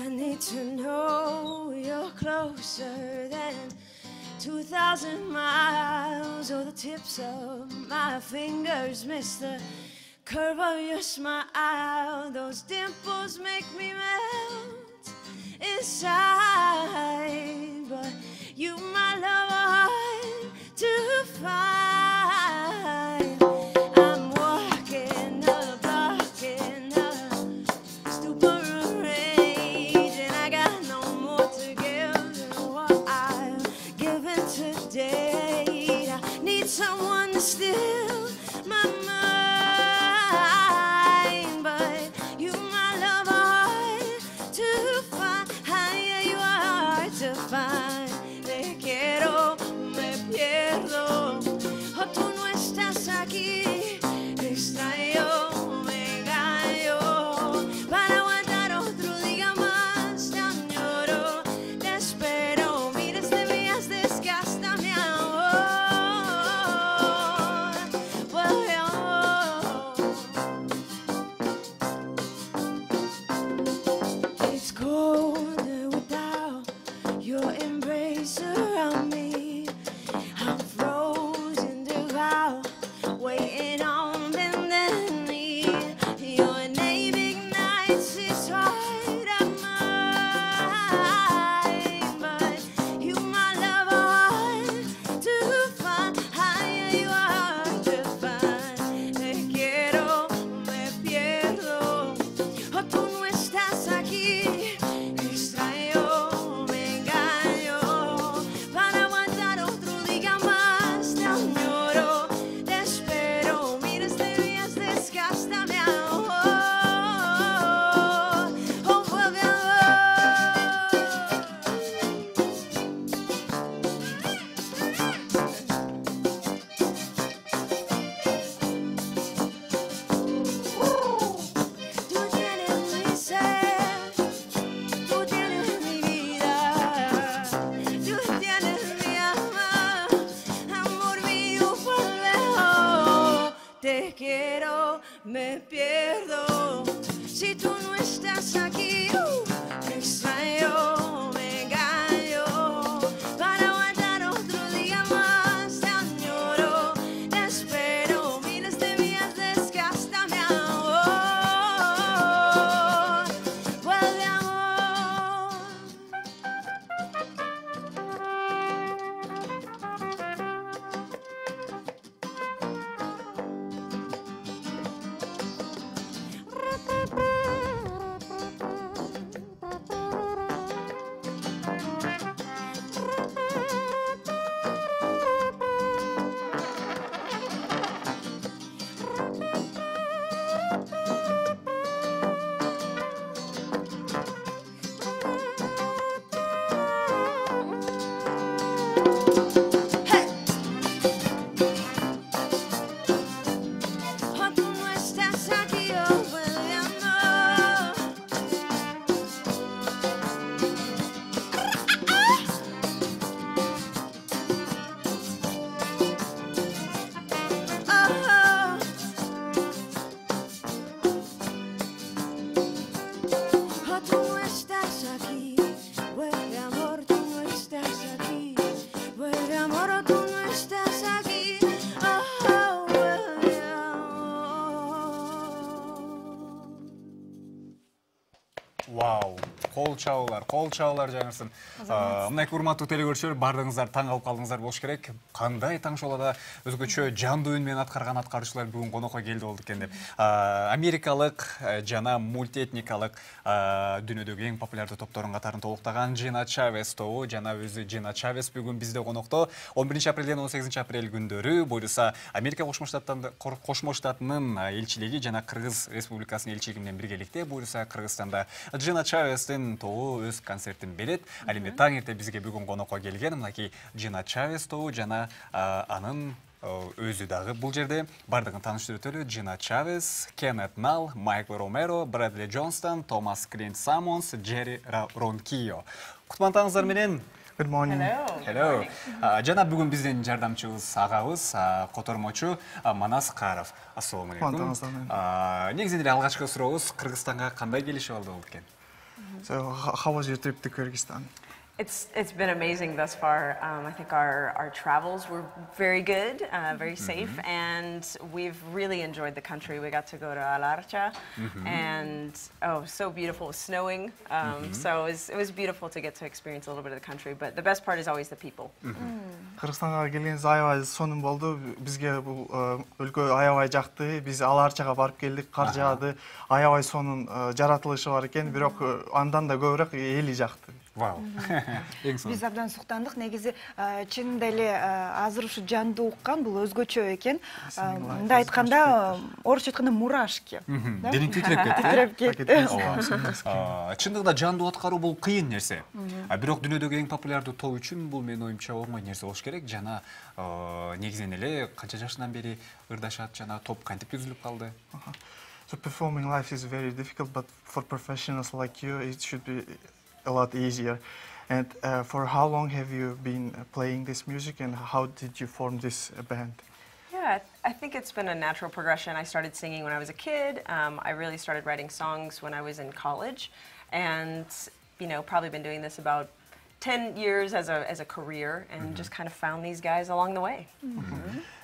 I need to know you're closer than 2,000 miles, or the tips of my fingers miss the curve of your smile. Those dimples make me melt inside, but you, my love, are hard to find. I'm walking a block in a stupor of rage, and I got no more to give than what I've given to date. I need someone to steal my mind, but you, my love, are hard to find. Yeah, you are hard to find. Te quiero, me pierdo, oh, tú no estás aquí. Extraño, me engaño, para aguantar otro día más. Te añoro, te espero, miles de días desgasta mi amor. It's cold without your embrace around me. I'm frozen devout, waiting on bending knee. Your name ignites this heart of mine, but you, my love, are hard to find. Yeah, you are hard to find. Te quiero, me pierdo, oh, tú no estás aquí. Extraño, me engaño, para aguantar otro día más. Te añoro, te espero, miles de días desgasta mi amor. Oh, vuelve Tú tienes mi ser, tú tienes mi vida, tú tienes mi alma, amor mío, vuelve. Te quiero, me pierdo, si tú no estás aquí. Extraño, me engaño, para aguantar otro día más. Te añoro, te espero, miles de días desgasta mi amor. Vuelve, amor. Oh, tú no estás aquí, oh, vuelve, amor. Oh, tú no estás aquí, vuelve, amor, tú no estás aquí. Vuelve, amor, oh, tú no estás aquí. Oh, vuelve, amor. Вау, кол чабуулар жаңырсын. Мындай урматтуу телекөрүүчүлөр, бардыгыңыздар таң калып калдыңыздар болуш керек. Кандай Таң Шоолада өзгөчө жандуу үн менен аткарган аткаруучулар бүгүн конокко келди болду экен деп. Америкалык жана мультиэтникалык дүйнөдөгү эң популярдуу топтордун катарын толуктаган Джина Чавез тобу жана өзү Джина Чавез бүгүн бизде конокто. 11 апрелден 18 апрель күндөрү буюрса Америка Кошмо Штатынын элчилиги жана Кыргыз Республикасынын элчилиги менен биргеликте буюрса Кыргызстанда Джина Чавездин тобу өз концертин берет. Ал эми таң эрте бизге бүгүн конокко келген мынакей Джина Чавез тобу жана анын өзү дагы бул жерде бардыгын тааныштырып өтөлү. Джина Чавез, Кеннет Нал, Майкл Ромеро, Брэдли Джонстон, Томас Клинт Саммонс, Джерри Ронкио. Кутмантаңыздар менен. Good morning. Hello. Жана бүгүн биздин жардамчыбыз агабыз, котормочу Манас Каров. Ассаламу алейкум. Негизинде алгачкы сурообуз Кыргызстанга кандай келишип алды болду экен? So how was your trip to Kyrgyzstan? It's been amazing thus far. I think our travels were very good, very safe, and we've really enjoyed the country. We got to go to Alarcha, and so beautiful. It was snowing, so it was beautiful to get to experience a little bit of the country. But the best part is always the people. Кыргызстанга келгенибиз аябай сонун болду. Бизге бул өлкө аябай жакты. Биз Аларчага барып келдик, кар жаады. Аябай сонун жаратылышы бар экен, бирок андан да көбүрөөк эли жакты. Вау. Биз абдан суктандык. Негизи чынында эле азыр ушу жанды уккан бул өзгөчө экен. Мындай айтканда, орусча айтканда мурашки. Денең титиреп кетти. Чындыгында жанды аткаруу бул кыйын нерсе. Бирок дүйнөдөгү эң популярдуу топ үчүн бул менин оюмча оңой нерсе болуш керек. Жана негизинен эле канча жашынан бери ырдашат, жана топ кантип түзүлүп калды? So performing live is very difficult, but for professionals like you, it should be a lot easier. And for how long have you been playing this music, and how did you form this band? Yeah, I think it's been a natural progression. I started singing when I was a kid. I really started writing songs when I was in college, and probably been doing this about 10 years as a career, and just kind of found these guys along the way.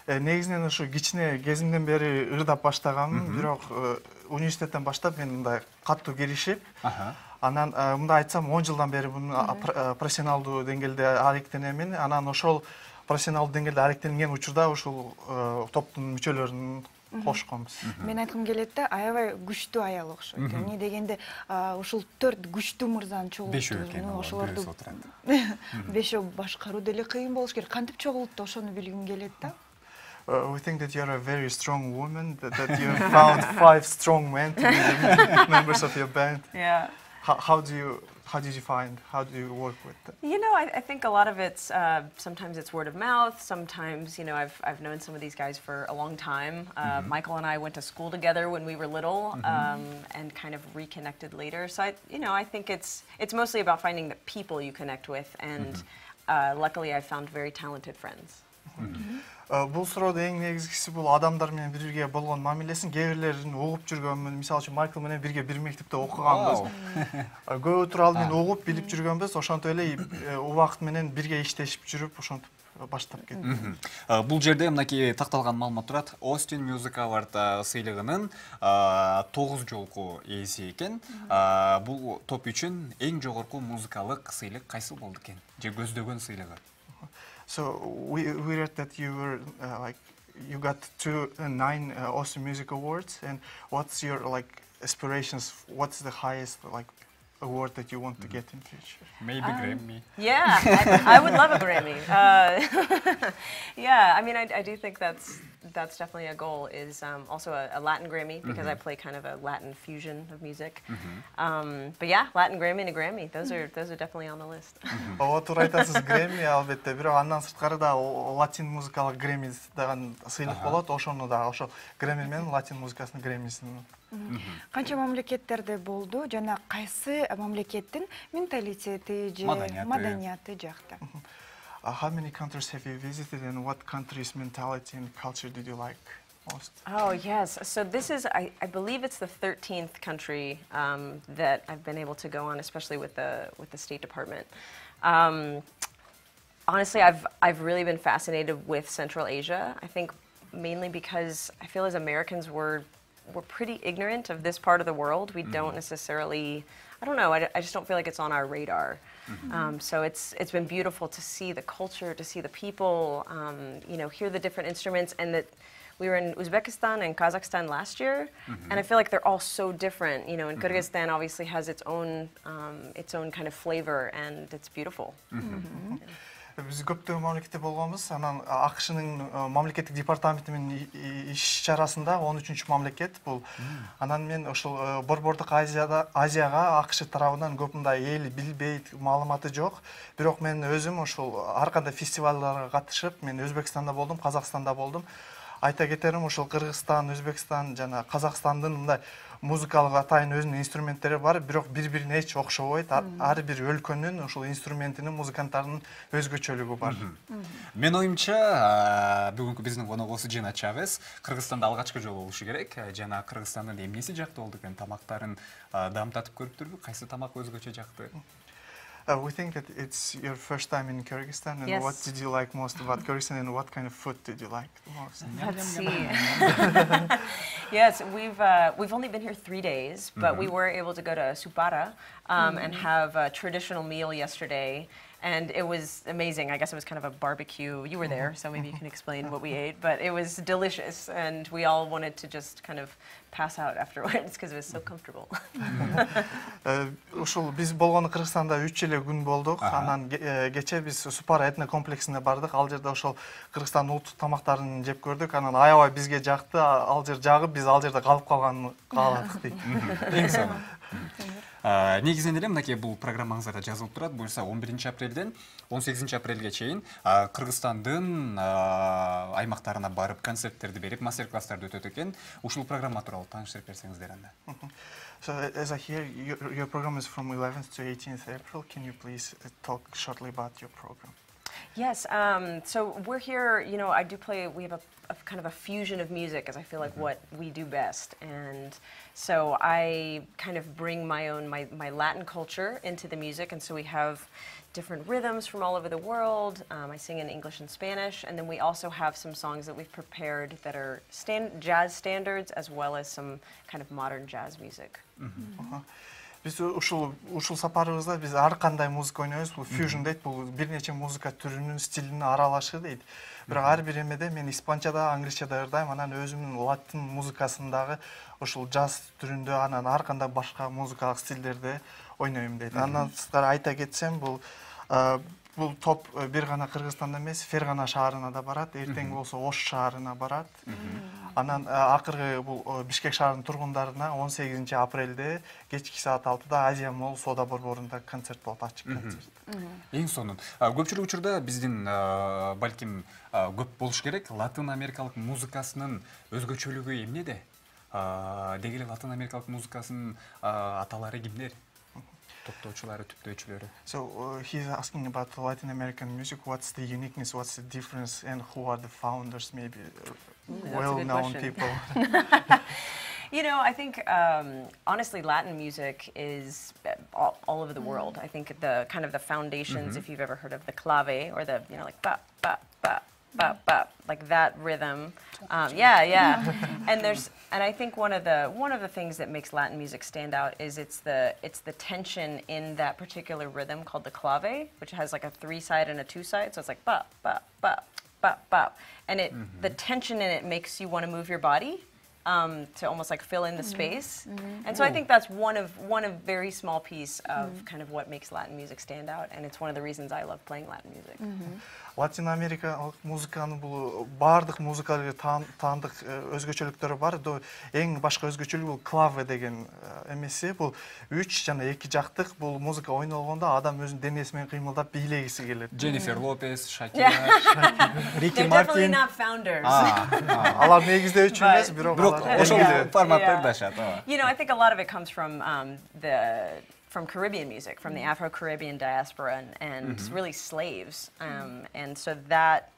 Негизинен ушу кичине кезимден бери ырдап баштагам, бирок университеттен баштап мен мындай каттуу киришип, анан мындай айтсам 10 жылдан бери муну профессионалдуу деңгээлде аректенемин. Анан ошол профессионалдуу деңгээлде аректенген учурда ушул топтун мүчөлөрүн кошконбуз. Мен айткым келет да, аябай күчтүү аял окшойт. Эмне дегенде, ушул 4 күчтүү мырзаны чогултуу, ошолорду бешөө башкаруу деле кыйын болуш керек. Кантип чогултtu, ошону билгим келет да. We think that you're a very strong woman, that you found 5 strong men to be the members of your band. Yeah. How did you work with that? I think a lot of it's, sometimes it's word of mouth, sometimes, I've known some of these guys for a long time. Michael and I went to school together when we were little, and kind of reconnected later. So I think it's mostly about finding the people you connect with, and luckily I found very talented friends. Бул суроодо эң негизгиси бул адамдар менен бирге болгон мамилесин. Кээ бирлерин угуп жүргөнмүн. Мисалы үчүн Майкл менен бирге бир мектепте окуганбыз. Көбү тууралуу мен угуп билип жүргөнбүз. Ошонтип эле убакыт менен бирге иштешип жүрүп, ошентип баштап кеттик. Бул жерде мынакей такталган маалымат турат. Austin Music Award сыйлыгынын 9 жолку ээси экен. Бул топ үчүн эң жогорку музыкалык сыйлык кайсы болду экен? Же көздөгөн сыйлыгы? So we read that you were you got 9 Austin Music Awards, and what's your aspirations? What's the highest award that you want to get in future? Maybe Grammy. Yeah, I would love a Grammy. Yeah, I mean, I do think that's definitely a goal. Is also a Latin Grammy, because I play kind of a Latin fusion of music. But yeah, Latin Grammy and a Grammy. Those are definitely on the list. Туура айтасыз, Grammy албетте. Бирок андан сырткары да латин музыкалык Grammy деген сыйлык болот. Ошону да ошо Grammy менен латин музыкасынын Grammyсин. Канча мамлекеттерде болду, жана кайсы мамлекеттин менталитети же маданияты жакта? How many countries have you visited, and what country's mentality and culture did you like most? Oh yes, so this is, I believe it's the 13th country that I've been able to go on, especially with the State Department. Honestly, I've really been fascinated with Central Asia. I think mainly because I feel as Americans we're pretty ignorant of this part of the world. We don't necessarily, I don't know, I just don't feel like it's on our radar. So it's been beautiful to see the culture, to see the people, hear the different instruments, and that we were in Uzbekistan and Kazakhstan last year, and I feel like they're all so different. And Kyrgyzstan obviously has its own kind of flavor, and it's beautiful. Биз көптөгөн мамлекетте болгонбуз. Анан АКШнын мамлекеттик департаменти менен иш чарасында 13-чү мамлекет бул. Анан мен ошол Борбордук Азияга АКШ тарабынан көп мындай эл билбейт, маалыматы жок. Бирок мен өзүм ошол ар кандай фестивалдарга катышып, мен Өзбекстанда болдум, Казакстанда болдум. Айта кетерим, ушул Кыргызстан, Өзбекстан жана Казакстандын мындай музыкалык атайын өзүнүн инструменттери бар, бирок бири-бирине эч окшобойт. Ар бир өлкөнүн ушул инструментинин, музыканттарынын өзгөчөлүгү бар. Мен оюмча, бүгүнкү биздин коногубуз Джина Чавез Кыргызстанда алгачкы жолу болушу керек. Жана Кыргызстандын эмнеси жакты болду экен? Тамактарын дамтатып көрүптүрбү? Кайсы тамак өзгөчө жакты? We think that it's your first time in Kyrgyzstan, and Yes. what did you like most about Kyrgyzstan, and what kind of food did you like the most? Let's see. Yes, we've only been here 3 days, but we were able to go to Supara and have a traditional meal yesterday. And it was amazing. I guess it was kind of a barbecue. You were there, so maybe you can explain what we ate. But it was delicious, and we all wanted to just kind of pass out afterwards because it was so comfortable. Ушул биз болгону Кыргызстанда 3 эле күн болдук. Анан кече биз Супара этно комплексине бардык. Ал жерде ошол Кыргызстандын улуттук тамактарын жеп көрдүк. Анан аябай бизге жакты. Ал жер жагып, биз ал жерде калып калганын кааладык дейт. Эң сонун. Негизинен эле мынакей бул программаңызда жазылып турат. Буюрса 11 апрелден 18 апрелге чейин Кыргызстандын аймактарына барып концерттерди берип, мастер-класстарды өтөт экен. Ушул программа тууралуу тааныштырып берсеңиздер анда. So as I hear, your program is from 11th to 18th April. Can you please talk shortly about your program? Yes, so we're here, you know, I do play, we have a kind of a fusion of music, as I feel like what we do best. And so I kind of bring my own, my Latin culture into the music. And so we have different rhythms from all over the world. I sing in English and Spanish. And then we also have some songs that we've prepared that are jazz standards, as well as some kind of modern jazz music. Биз ушул сапарыбызда биз ар кандай музыка ойнойбуз. Бул fusion дейт, бул бир нече музыка түрүнүн, стилинин аралашы дейт. Бирок ар бир эмеде мен испанчада, англисчада ырдайм, анан өзүмдүн латин музыкасындагы ушул джаз түрүндө, анан ар кандай башка музыкалык стилдерде ойнойм дейт. Андан сырткары айта кетсем, бул топ бир гана Кыргызстанда эмес, Фергана шаарына да барат, эртең болсо Ош шаарына барат. Анан акыркы бул Бишкек шаарынын тургундарына 18 апрелде кечки саат 6-да Азия Молл соода борборунда концерт болот, ачык концерт. Эң сонун. Көпчүлүк учурда биздин балким көп болуш керек. Латын Америкалык музыкасынын өзгөчөлүгү эмнеде? Деги эле Латын Америкалык музыкасынын аталары кимдер? Топтоочулары, түптөөчүлөрү. So he's asking about the Latin American music. What's the uniqueness? What's the difference? And who are the founders? Maybe well-known people. You know, I think honestly, Latin music is all over the world. I think the kind of the foundations, if you've ever heard of the clave or the, you know, like ba ba ba ba ba, like that rhythm. Yeah. And I think one of the things that makes Latin music stand out is it's the tension in that particular rhythm called the clave, which has like a 3-side and a 2-side. So it's like ba ba ba ba ba, and the tension in it makes you want to move your body to almost like fill in the space. And so I think that's one of very small piece of kind of what makes Latin music stand out, and it's one of the reasons I love playing Latin music. Латин Америкалык музыканын бул баардык музыкалык таандык өзгөчөлүктөрү бар. Эң башка өзгөчөлүгү бул клаве деген эмеси. Бул 3 жана 2 жактык бул музыка ойнолгондо адам өзүнүн денеси менен кыймылдап бийлегиси келет. Дженнифер Лопес, Шакира, Рики They're definitely Мартин. not founders. Алар негиздөөчү эмес, бирок Ошол форматты ырдашат. You know, I think a lot of it comes from from Caribbean music, from the Afro-Caribbean diaspora, and really slaves, and so that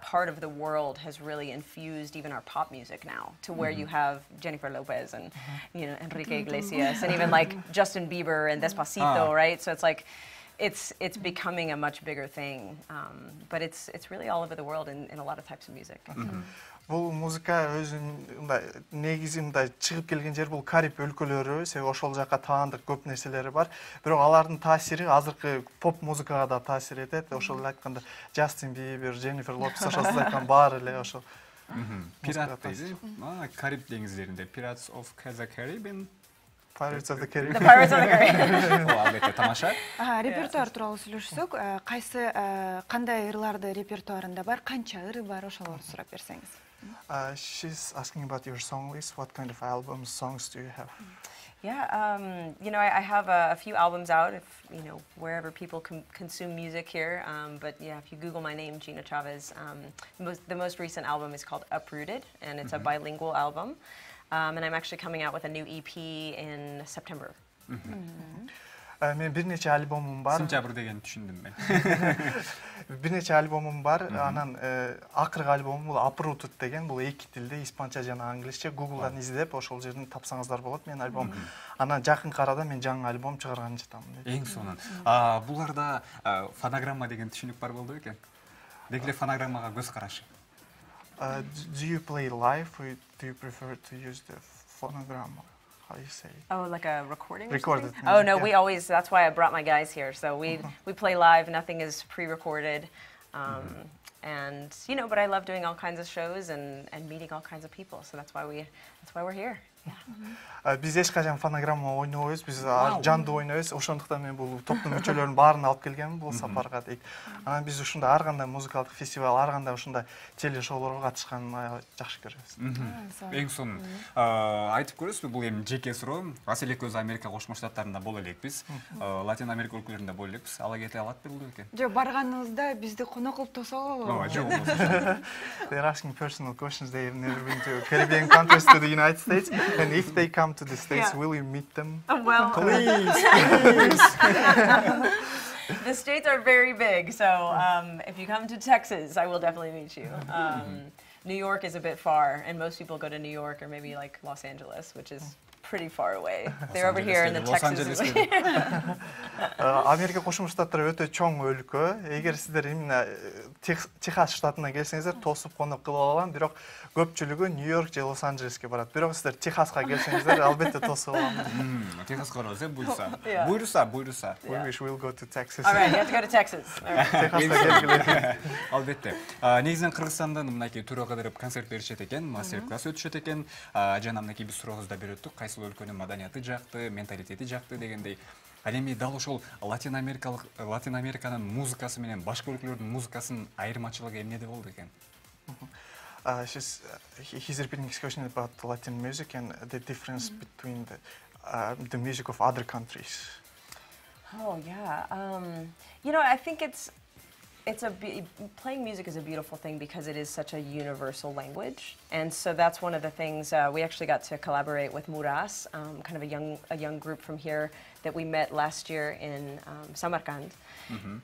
part of the world has really infused even our pop music now, to where you have Jennifer Lopez and you know Enrique Iglesias and even like Justin Bieber and Despacito, right? So it's like it's becoming a much bigger thing, but it's really all over the world in a lot of types of music. Бул музыка өзүнүн негизи мындай чыгып келген жер бул Кариб өлкөлөрү, себеби ошол жака таандык көп нерселери бар. Бирок алардын таасири азыркы поп музыкага да таасир этет. Ошол эле айтканда Джастин Бибер, Дженнифер Лопес, ошол сиз айткан баары эле ошол. Пират дейсиз. Кариб деңиздеринде Pirates of the Caribbean. Pirates of the Caribbean. The Pirates of the Caribbean. Албетте тамаша. Репертуар тууралуу сүйлөшсөк, кайсы кандай ырларды репертуарында бар, канча ыры бар, ошолорду сурап берсеңиз. She's asking about your song list. What kind of albums, songs do you have? Yeah, I have a few albums out, if wherever people consume music here. But yeah, if you Google my name, Джина Чавез, the most recent album is called Uprooted, and it's a bilingual album. And I'm actually coming out with a new EP in September. Мен бир нече альбомум бар. Сентябрь деген түшүндүм мен. Бир нече альбомум бар. Анан акыркы альбомум бул Uprooted деген, бул эки тилде, испанча жана англисче. Google'дан издеп, ошол жерден тапсаңыздар болот менин альбом. Анан жакынкы арада мен жаңы альбом чыгарганы жатамын. Эң сонун. Буларда фонограмма деген түшүнүк бар болду экен. Деги фонограммага көз карашы. Do you play live or do you prefer to use the phonogram? How do you say it? Oh, like a recording? Recorded. Oh no, Yeah. we always. That's why I brought my guys here. So we play live. Nothing is pre-recorded, and But I love doing all kinds of shows and meeting all kinds of people. So that's why we're here. Биз эч качан фонограмма ойнобойбуз, биз жандуу ойнойбуз. Ошондуктан мен бул топтун мүчөлөрүнүн баарын алып келгенмин бул сапарга дейт. Анан биз ушундай ар кандай музыкалык фестиваль, ар кандай ушундай теле шоулорго катышканды жакшы көрөбүз. Эң сонун. Айтып көрөсүзбү, бул эми жеке суроо. Асыл экөөбүз Америка Кошмо Штаттарында боло элекпиз. Латин Америка өлкөлөрүндө боло элекпиз. Ала кете алат беле экен? Жок, барганыбызда бизди конок кылып тосолу. Жок. They're asking personal questions. They've never been to Caribbean countries, to the United States. And if they come to the States, will you meet them? Well, Please. the States are very big, so if you come to Texas, I will definitely meet you. New York is a bit far, and most people go to New York or maybe like Los Angeles, which is pretty far away. They're over here in the Texas. Америка Кошмо Штаттары өтө чоң өлкө. Эгер сиздер именно Техас штатына келсеңиздер, тосуп конок кылып алам, бирок көпчүлүгү Нью-Йорк же Лос-Анджелеске барат. Бирок сиздер Техаска келсеңиздер, албетте тосуп алам. Техаска барабыз, буйруса. Yeah. Буйруса. We wish we'll go to Texas. All right, you have to go to Texas. All right. Техаска келгиле. Албетте. Негизинен Кыргызстандан мынакей турга кадырып концерт беришет экен, мастер-класс өтүшөт экен. Жана мынакей биз сурообузда береттик, кайсыл өлкөнүн маданияты жакты, менталитети жакты дегендей. Ал эми дал ошол Латин Американын музыкасы менен башка өлкөлөрдүн музыкасынын айырмачылыгы эмнеде болду экен? He's repeating his question about Latin music and the difference between the music of other countries. Oh yeah, I think playing music is a beautiful thing because it is such a universal language, and so that's one of the things we actually got to collaborate with Muras, kind of a young group from here that we met last year in Samarkand,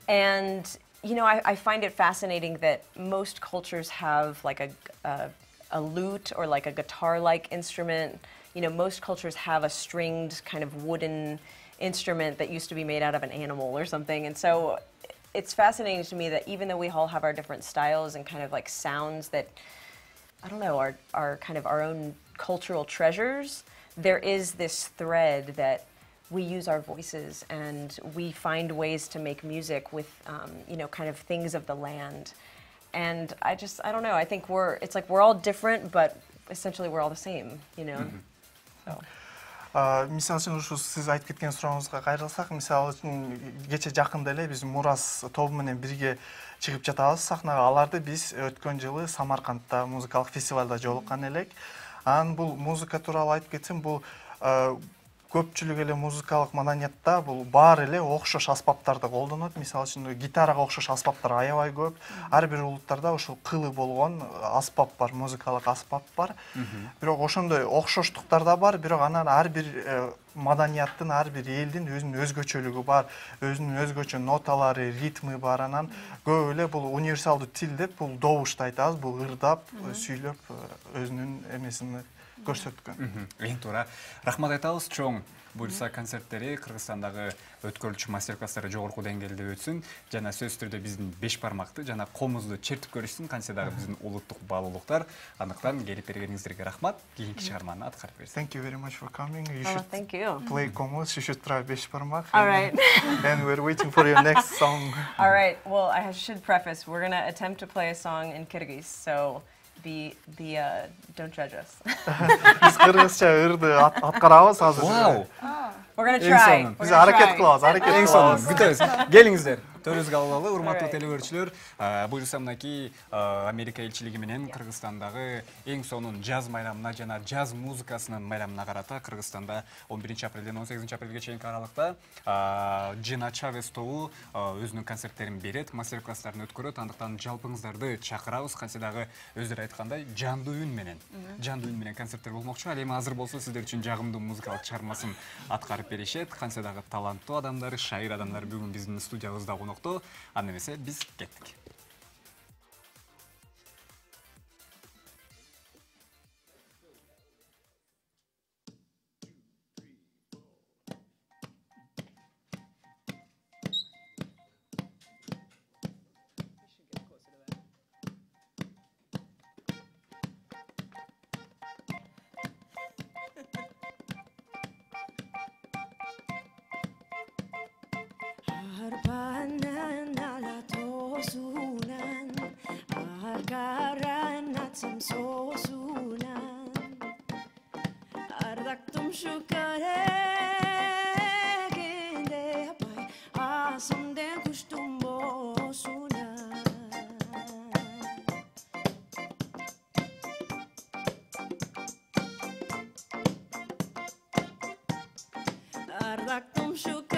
and I find it fascinating that most cultures have like a lute or like a guitar-like instrument. Most cultures have a stringed kind of wooden instrument that used to be made out of an animal or something, and so it's fascinating to me that even though we all have our different styles and kind of like sounds that, I don't know, are kind of our own cultural treasures, there is this thread that we use our voices and we find ways to make music with, kind of things of the land. And I don't know, I think it's like we're all different, but essentially we're all the same, So. Мисалы үчүн ушу сиз айтып кеткен сурооңузга кайрылсак, мисалы үчүн кече жакында эле биз Мурас тобу менен бирге чыгып жатабыз сахнага. Аларды биз өткөн жылы Самаркандда музыкалык фестивалда жолуккан элек. Анан бул музыка тууралуу айтып кетсем, бул көпчүлүк эле музыкалык маданиятта бул баары эле окшош аспаптарды колдонот. Мисалы үчүн гитарага окшош аспаптар аябай көп. Ар бир улуттарда ошол кылы болгон аспап бар, музыкалык аспап бар. Бирок ошондой окшоштуктар да бар, бирок анан ар бир маданияттын, ар бир элдин өзүнүн өзгөчөлүгү бар, өзүнүн өзгөчө ноталары, ритми бар. Анан көп эле бул универсалдуу тил деп бул добушты айтабыз, бул ырдап, сүйлөп өзүнүн эмесин көрсөткөн. Эң туура. Рахмат айтабыз, чоң буйруса концерттери Кыргызстандагы өткөрүлчү мастер-класстары жогорку деңгээлде өтсүн, жана сөзсүз түрдө биздин 5 бармакты жана комузду чертип көрүшсүн, кантсе дагы биздин улуттук баалуулуктар. Андыктан келип бергениңиздерге рахмат. Кийинки чыгарманы аткарып берсиңиз. Thank you very much for coming. You Oh, should thank you. play комуз, you should try 5 бармак. All right. And we're waiting for your next song. All right. Well, I should preface, we're going to attempt to play a song in Kyrgyz, so don't judge us. Биз кыргызча ырды аткарабыз азыр. Вау! We're going to try. сонун. Биз аракет кылабыз, аракет Эң сонун. кылабыз. Күтөбүз. Келиңиздер. Төрүбүзгө алалы, урматтуу телекөрүүчүлөр, буюрса мынакей Америка элчилиги менен Кыргызстандагы эң сонун джаз майрамына жана джаз музыкасынын майрамына карата Кыргызстанда 11 апрелден 18 апрелге чейинки аралыкта Джина Чавез тобу өзүнүн концерттерин берет, мастер-класстарын өткөрөт. Андыктан жалпыңыздарды чакырабыз. Кантсе дагы өздөрү айткандай жандуу үн менен концерттер болмокчу. Ал эми азыр болсо сиздер үчүн жагымдуу музыкалык чыгармасын аткарып беришет. Кантсе дагы таланттуу адамдар, шайыр адамдар бүгүн биздин студиябызда конокто. Анда эмесе биз кеттик. Arpanan ala tosunan, arkaran atsam sosunan, ardaktum şukareginde apay, asımden kuştum bosunan. Ardaktum şukareginde